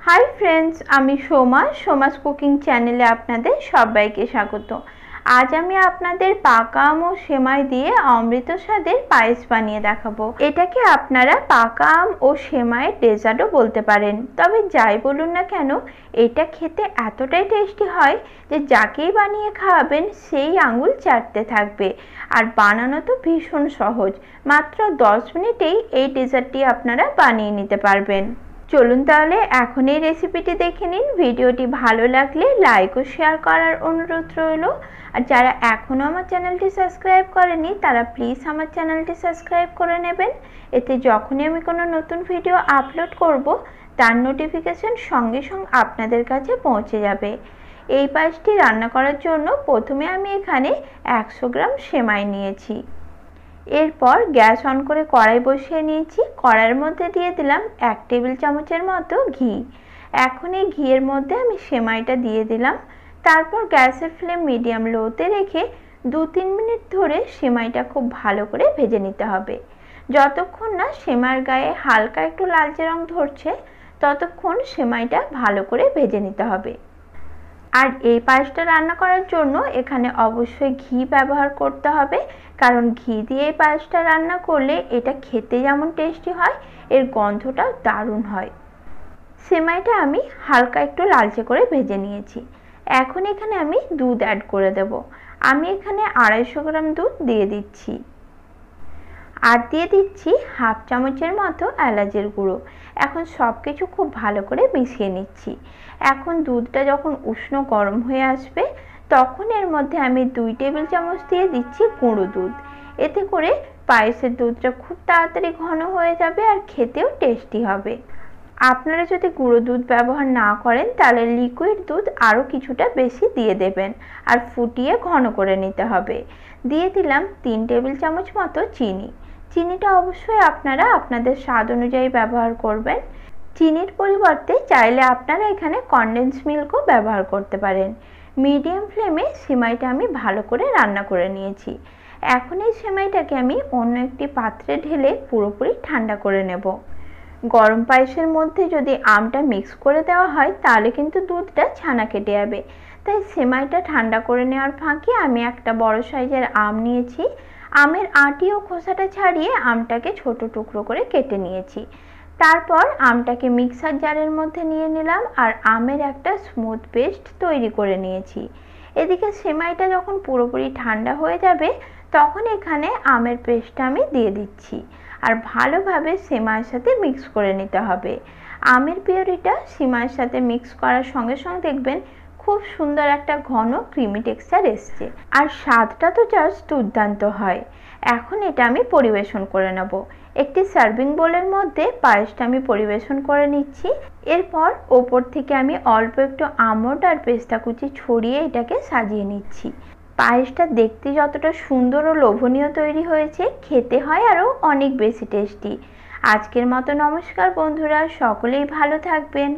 Hi friends, আমি Soma's cooking চ্যানেলে আপনাদের সবাইকে স্বাগত। আজ আমি আপনাদের পাকা আম ও সেমাই দিয়ে অমৃত স্বাদের পায়েস বানিয়ে দেখাবো। এটাকে আপনারা পাকা আম ও সেমাইয়ের ডেজার্টও বলতে পারেন। তবে যাই বলুন না কেন, এটা খেতে এতটাই টেস্টি হয় যে যাকেই বানিয়ে খাওয়াবেন সেই আঙুল চাটতে থাকবে। আর বানানো তো ভীষণ সহজ, মাত্র 10 মিনিটেই এই ডেজার্টটি আপনারা বানিয়ে নিতে পারবেন। চলুন তাহলে এখন এই রেসিপিটি দেখে নিন। ভিডিওটি ভালো লাগলে লাইক ও শেয়ার করার অনুরোধ রইল। আর যারা এখনও আমার চ্যানেলটি সাবস্ক্রাইব করেনি তারা প্লিজ আমার চ্যানেলটি সাবস্ক্রাইব করে নেবেন। এতে যখনই আমি কোনো নতুন ভিডিও আপলোড করব তার নোটিফিকেশন সঙ্গে সঙ্গে আপনাদের কাছে পৌঁছে যাবে। এই পায়েসটি রান্না করার জন্য প্রথমে আমি এখানে 100 গ্রাম সেমাই নিয়েছি। এরপর গ্যাস অন করে কড়াই বসিয়ে নিয়েছি। কড়াইয়ের মধ্যে দিয়ে দিলাম 1 টেবিল চামচের মতো ঘি। এখন এই ঘিয়ের মধ্যে আমি সেমাইটা দিয়ে দিলাম। তারপর গ্যাসের ফ্লেম মিডিয়াম লোতে রেখে 2-3 মিনিট ধরে সেমাইটা খুব ভালো করে ভেজে নিতে হবে। যতক্ষণ না সেমাইয়ের গায়ে হালকা একটু লালচে রং ধরছে ততক্ষণ সেমাইটা ভালো করে ভেজে নিতে হবে। আর এই পায়েসটা রান্না করার জন্য এখানে অবশ্যই ঘি ব্যবহার করতে হবে, কারণ ঘি দিয়ে এই পায়েসটা রান্না করলে এটা খেতে যেমন টেস্টি হয়, এর গন্ধটাও দারুণ হয়। সেমাইটা আমি হালকা একটু লালচে করে ভেজে নিয়েছি। এখন এখানে আমি দুধ অ্যাড করে দেব। আমি এখানে 250 গ্রাম দুধ দিয়ে দিচ্ছি। আর দিয়ে দিচ্ছি হাফ চামচের মতো এলাচের গুঁড়ো। এখন সব কিছু খুব ভালো করে মিশিয়ে নিচ্ছি। এখন দুধটা যখন উষ্ণ গরম হয়ে আসবে তখন এর মধ্যে আমি 2 টেবিল চামচ দিয়ে দিচ্ছি গুঁড়ো দুধ। এতে করে পায়েসের দুধটা খুব তাড়াতাড়ি ঘন হয়ে যাবে আর খেতেও টেস্টি হবে। আপনারা যদি গুঁড়ো দুধ ব্যবহার না করেন তাহলে লিকুইড দুধ আরও কিছুটা বেশি দিয়ে দেবেন আর ফুটিয়ে ঘন করে নিতে হবে। দিয়ে দিলাম 3 টেবিল চামচ মতো চিনি। চিনিটা অবশ্যই আপনারা আপনাদের স্বাদ অনুযায়ী ব্যবহার করবেন। চিনির পরিবর্তে চাইলে আপনারা এখানে কনডেন্স মিল্কও ব্যবহার করতে পারেন। মিডিয়াম ফ্লেমে সেমাইটা আমি ভালো করে রান্না করে নিয়েছি। এখন এই সেমাইটাকে আমি অন্য একটি পাত্রে ঢেলে পুরোপুরি ঠান্ডা করে নেব। গরম পায়েসের মধ্যে যদি আমটা মিক্স করে দেওয়া হয় তাহলে কিন্তু দুধটা ছানা কেটে যাবে। তাই সেমাইটা ঠান্ডা করে নেওয়ার ফাঁকে আমি একটা বড় সাইজের আম নিয়েছি। আমের আঁটি ও খোসাটা ছাড়িয়ে আমটাকে ছোট টুকরো করে কেটে নিয়েছি। তারপর আমটাকে মিক্সার জারের মধ্যে নিয়ে নিলাম আর আমের একটা স্মুথ পেস্ট তৈরি করে নিয়েছি। এদিকে সেমাইটা যখন পুরোপুরি ঠান্ডা হয়ে যাবে তখন এখানে আমের পেস্টটা আমি দিয়ে দিচ্ছি আর ভালোভাবে সেমাইয়ের সাথে মিক্স করে নিতে হবে। আমের পিউরিটা সেমাইয়ের সাথে মিক্স করার সঙ্গে সঙ্গে দেখবেন খুব সুন্দর একটা ঘন ক্রিমি টেক্সচার এসছে আর স্বাদটা তো জাস্ট দুর্দান্ত হয়। এখন এটা আমি পরিবেশন করে নেব। একটি সার্ভিং বোলের মধ্যে পায়েসটা আমি পরিবেশন করে নিচ্ছি। এরপর ওপর থেকে আমি অল্প একটু আমন্ড আর পেস্তা কুচি ছড়িয়ে এটাকে সাজিয়ে নিচ্ছি। পায়েসটা দেখতে যতটা সুন্দর ও লোভনীয় তৈরি হয়েছে, খেতে হয় আরও অনেক বেশি টেস্টি। আজকের মতো নমস্কার বন্ধুরা, সকলেই ভালো থাকবেন।